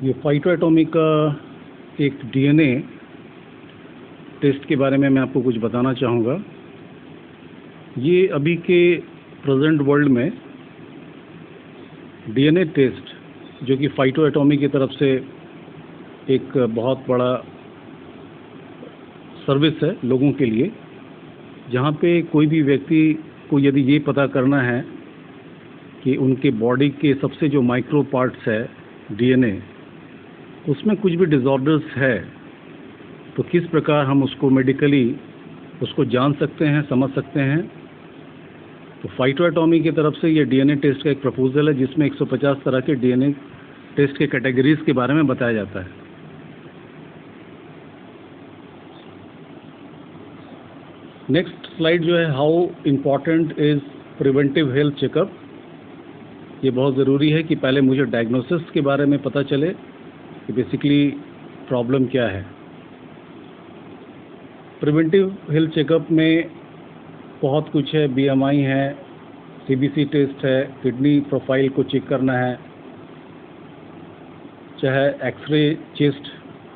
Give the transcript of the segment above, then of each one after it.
ये फाइटोएटॉमिक का एक डीएनए टेस्ट के बारे में मैं आपको कुछ बताना चाहूँगा। ये अभी के प्रेजेंट वर्ल्ड में डीएनए टेस्ट जो कि फाइटोएटॉमिक की तरफ से एक बहुत बड़ा सर्विस है लोगों के लिए, जहाँ पे कोई भी व्यक्ति को यदि ये पता करना है कि उनके बॉडी के सबसे जो माइक्रो पार्ट्स है डीएनए, उसमें कुछ भी डिसऑर्डर्स है तो किस प्रकार हम उसको मेडिकली उसको जान सकते हैं, समझ सकते हैं। तो फाइटोएटॉमी की तरफ से ये डीएनए टेस्ट का एक प्रपोजल है जिसमें 150 तरह के डीएनए टेस्ट के कैटेगरीज के बारे में बताया जाता है। नेक्स्ट स्लाइड जो है, how important is preventive health checkup. ये बहुत ज़रूरी है कि पहले मुझे डायग्नोसिस के बारे में पता चले कि बेसिकली प्रॉब्लम क्या है। प्रिवेंटिव हेल्थ चेकअप में बहुत कुछ है, बीएमआई है, सीबीसी टेस्ट है, किडनी प्रोफाइल को चेक करना है, चाहे एक्सरे चेस्ट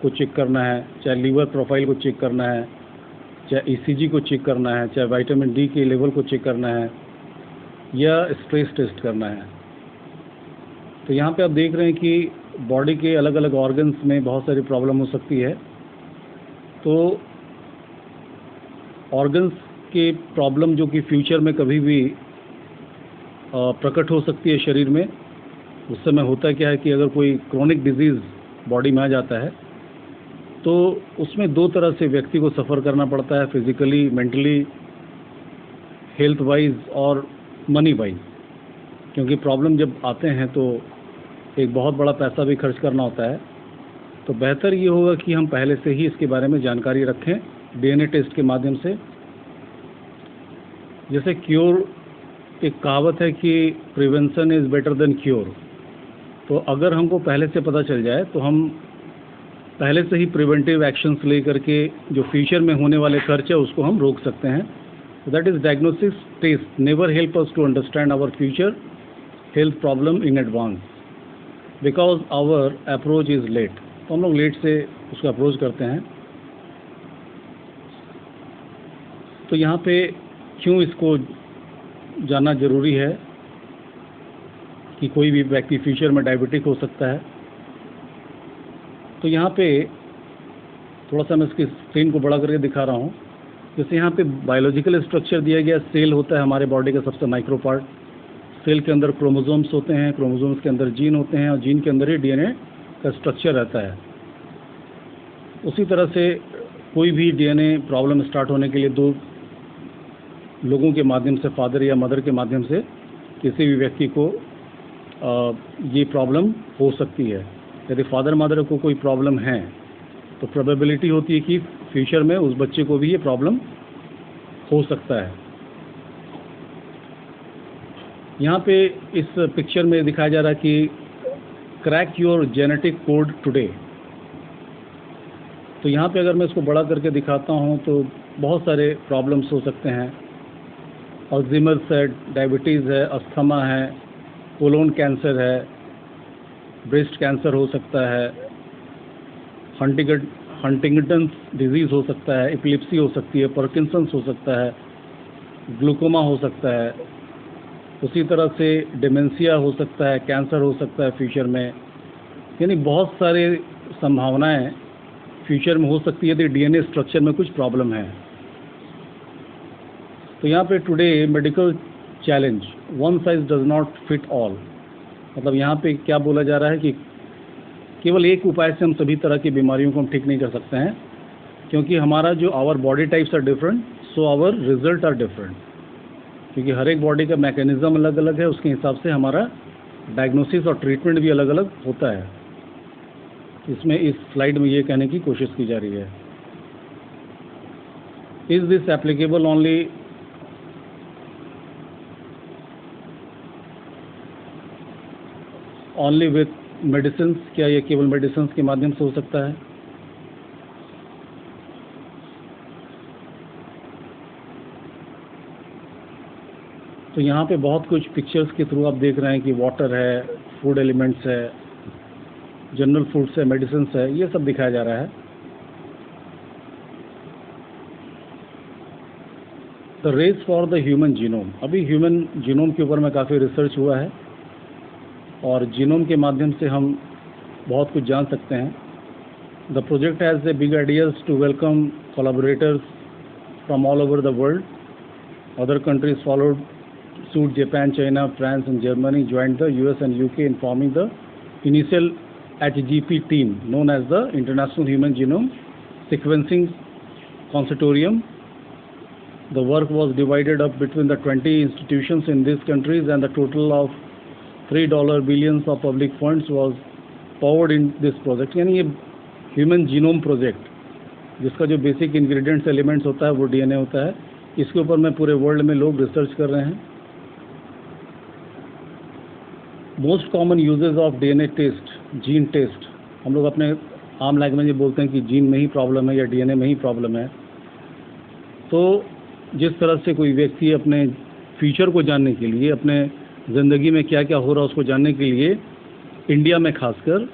को चेक करना है, चाहे लीवर प्रोफाइल को चेक करना है, चाहे ईसीजी को चेक करना है, चाहे विटामिन डी के लेवल को चेक करना है या स्ट्रेस टेस्ट करना है। तो यहाँ पे आप देख रहे हैं कि बॉडी के अलग अलग ऑर्गन्स में बहुत सारी प्रॉब्लम हो सकती है। तो ऑर्गन्स के प्रॉब्लम जो कि फ्यूचर में कभी भी प्रकट हो सकती है शरीर में, उस समय होता क्या है कि अगर कोई क्रोनिक डिजीज़ बॉडी में आ जाता है तो उसमें दो तरह से व्यक्ति को सफ़र करना पड़ता है, फिज़िकली, मेंटली, हेल्थ वाइज और मनी वाइज। क्योंकि प्रॉब्लम जब आते हैं तो एक बहुत बड़ा पैसा भी खर्च करना होता है। तो बेहतर ये होगा कि हम पहले से ही इसके बारे में जानकारी रखें डीएनए टेस्ट के माध्यम से। जैसे क्योर, एक कहावत है कि prevention is better than cure. तो अगर हमको पहले से पता चल जाए तो हम पहले से ही प्रिवेंटिव एक्शंस ले करके जो फ्यूचर में होने वाले खर्च है उसको हम रोक सकते हैं। That is diagnosis test never help us to understand our future health problem in advance because our approach is late. तो हम लोग लेट से उसका अप्रोच करते हैं। तो यहाँ पे क्यों इसको जानना ज़रूरी है कि कोई भी व्यक्ति फ्यूचर में डायबिटिक हो सकता है। तो यहाँ पे थोड़ा सा मैं इसकी स्क्रीन को बड़ा करके दिखा रहा हूँ। जैसे यहाँ पे बायोलॉजिकल स्ट्रक्चर दिया गया, सेल होता है हमारे बॉडी का सबसे माइक्रो पार्ट। सेल के अंदर क्रोमोसोम्स होते हैं, क्रोमोसोम्स के अंदर जीन होते हैं और जीन के अंदर ही डीएनए का स्ट्रक्चर रहता है। उसी तरह से कोई भी डीएनए प्रॉब्लम स्टार्ट होने के लिए दो लोगों के माध्यम से, फादर या मदर के माध्यम से किसी भी व्यक्ति को ये प्रॉब्लम हो सकती है। यदि फादर मदर को कोई प्रॉब्लम है तो प्रोबेबिलिटी होती है कि फ्यूचर में उस बच्चे को भी ये प्रॉब्लम हो सकता है। यहाँ पे इस पिक्चर में दिखाया जा रहा है कि crack your genetic code today. तो यहाँ पे अगर मैं इसको बड़ा करके दिखाता हूँ तो बहुत सारे प्रॉब्लम्स हो सकते हैं। अल्ज़ीमर्स है, डायबिटीज़ है, अस्थमा है, कोलोन कैंसर है, ब्रेस्ट कैंसर हो सकता है, हंटिंगटन्स डिजीज़ हो सकता है, एपिलेप्सी हो सकती है, पार्किंसंस हो सकता है, ग्लूकोमा हो सकता है, उसी तरह से डिमेंशिया हो सकता है, कैंसर हो सकता है फ्यूचर में। यानी बहुत सारे संभावनाएं फ्यूचर में हो सकती है यदि डीएनए स्ट्रक्चर में कुछ प्रॉब्लम है। तो यहाँ पे today medical challenge, one size does not fit all. मतलब यहाँ पे क्या बोला जा रहा है कि केवल एक उपाय से हम सभी तरह की बीमारियों को हम ठीक नहीं कर सकते हैं, क्योंकि हमारा जो our body types are different, so our result are different. क्योंकि हर एक बॉडी का मैकेनिज्म अलग अलग है, उसके हिसाब से हमारा डायग्नोसिस और ट्रीटमेंट भी अलग अलग होता है। इसमें इस स्लाइड में ये कहने की कोशिश की जा रही है, is this applicable only with medicine. क्या ये केवल मेडिसिन के माध्यम से हो सकता है? तो यहाँ पे बहुत कुछ पिक्चर्स के थ्रू आप देख रहे हैं कि वाटर है, फूड एलिमेंट्स है, जनरल फूड्स है, मेडिसिन है, ये सब दिखाया जा रहा है। The race for the human genome, अभी ह्यूमन जीनोम के ऊपर में काफ़ी रिसर्च हुआ है और जीनोम के माध्यम से हम बहुत कुछ जान सकते हैं। The project has a big ideas to welcome collaborators from all over the world. Other countries followed suit. Japan, China, France and Germany joined the US and UK in forming the initial HGP team known as the International Human Genome Sequencing Consortium. The work was divided up between the 20 institutions in these countries and the total of $3 billions of public funds was poured in this project. यानी ये human genome project जिसका जो basic ingredients elements होता है वो DNA होता है, इसके ऊपर में पूरे वर्ल्ड में लोग रिसर्च कर रहे हैं। Most common usages of DNA टेस्ट, जीन टेस्ट, हम लोग अपने आम लैंग्वेज में बोलते हैं कि जीन में ही प्रॉब्लम है या DNA में ही प्रॉब्लम है। तो जिस तरह से कोई व्यक्ति अपने फ्यूचर को जानने के लिए, अपने ज़िंदगी में क्या क्या हो रहा है उसको जानने के लिए, इंडिया में खासकर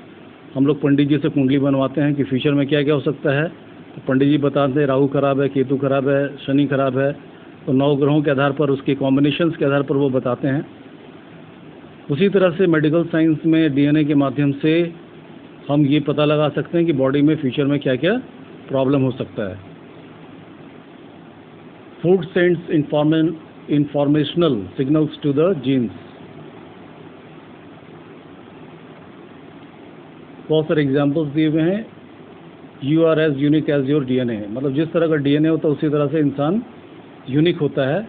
हम लोग पंडित जी से कुंडली बनवाते हैं कि फ्यूचर में क्या क्या हो सकता है। तो पंडित जी बताते हैं राहु खराब है, केतु खराब है, शनि खराब है, तो 9 ग्रहों के आधार पर, उसके कॉम्बिनेशंस के आधार पर वो बताते हैं। उसी तरह से मेडिकल साइंस में DNA के माध्यम से हम ये पता लगा सकते हैं कि बॉडी में फ्यूचर में क्या क्या प्रॉब्लम हो सकता है। Food sends informational signals to the genes. बहुत सारे एग्जाम्पल्स दिए हुए हैं। You are as unique as your DNA, मतलब जिस तरह का DNA होता है उसी तरह से इंसान यूनिक होता है।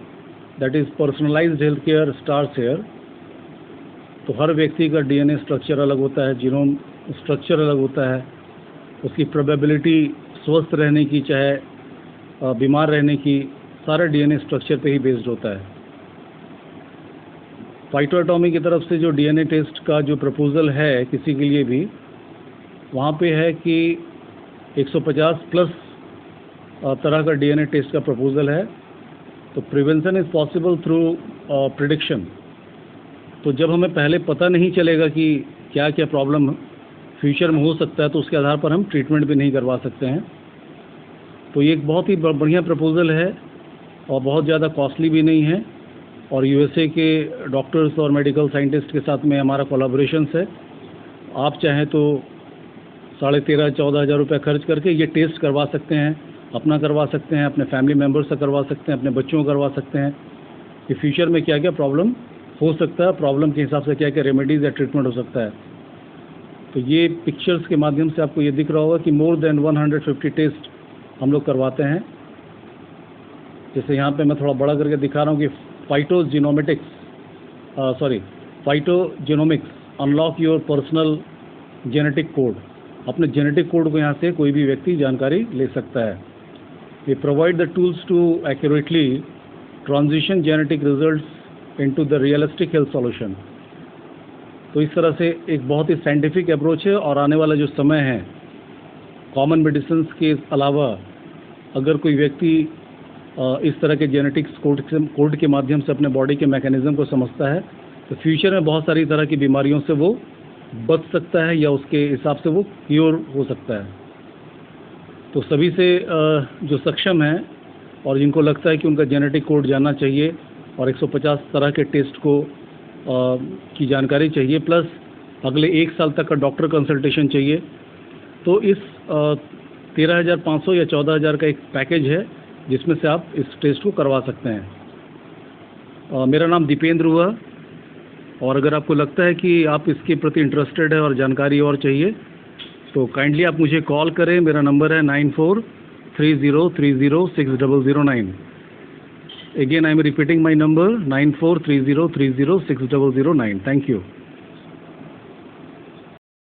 That is personalised health care stars here. तो हर व्यक्ति का DNA स्ट्रक्चर अलग होता है, जीनोम स्ट्रक्चर अलग होता है, उसकी प्रोबेबिलिटी स्वस्थ रहने की चाहे बीमार रहने की, सारा DNA स्ट्रक्चर पे ही बेस्ड होता है। फाइटोएटॉमी की तरफ से जो DNA टेस्ट का जो प्रपोजल है किसी के लिए भी, वहाँ पे है कि 150 प्लस तरह का DNA टेस्ट का प्रपोजल है। तो prevention is possible through prediction. तो जब हमें पहले पता नहीं चलेगा कि क्या क्या प्रॉब्लम फ्यूचर में हो सकता है, तो उसके आधार पर हम ट्रीटमेंट भी नहीं करवा सकते हैं। तो ये एक बहुत ही बढ़िया प्रपोजल है और बहुत ज़्यादा कॉस्टली भी नहीं है। और USA के डॉक्टर्स और मेडिकल साइंटिस्ट के साथ में हमारा कोलैबोरेशन है। आप चाहें तो 13,500-14,000 हज़ार रुपये खर्च करके ये टेस्ट करवा सकते हैं, अपना करवा सकते हैं, अपने फैमिली मेम्बर्स से करवा सकते हैं, अपने बच्चों को करवा सकते हैं कि फ्यूचर में क्या क्या प्रॉब्लम हो सकता है, प्रॉब्लम के हिसाब से क्या क्या रेमेडीज़ या ट्रीटमेंट हो सकता है। तो ये पिक्चर्स के माध्यम से आपको ये दिख रहा होगा कि मोर देन 150 टेस्ट हम लोग करवाते हैं। जैसे यहाँ पे मैं थोड़ा बड़ा करके दिखा रहा हूँ कि phytogenomics unlock your personal genetic code. अपने जेनेटिक कोड को यहाँ से कोई भी व्यक्ति जानकारी ले सकता है। We provide the tools to accurately transition genetic results into the realistic health solution. तो इस तरह से एक बहुत ही साइंटिफिक अप्रोच है। और आने वाला जो समय है, कॉमन मेडिसिन के अलावा अगर कोई व्यक्ति इस तरह के जेनेटिक्स कोड के माध्यम से अपने बॉडी के मैकेनिज्म को समझता है, तो फ्यूचर में बहुत सारी तरह की बीमारियों से वो बच सकता है या उसके हिसाब से वो क्योर हो सकता है। तो सभी से जो सक्षम हैं और जिनको लगता है कि उनका जेनेटिक कोड जानना चाहिए और 150 तरह के टेस्ट को की जानकारी चाहिए, प्लस अगले 1 साल तक का डॉक्टर कंसल्टेशन चाहिए, तो इस 13,500 या 14,000 का एक पैकेज है जिसमें से आप इस टेस्ट को करवा सकते हैं। मेरा नाम दीपेंद्र हुआ। और अगर आपको लगता है कि आप इसके प्रति इंटरेस्टेड है और जानकारी और चाहिए तो काइंडली आप मुझे कॉल करें। मेरा नंबर है 9430306009। Again, I am repeating my number 9430306009. Thank you.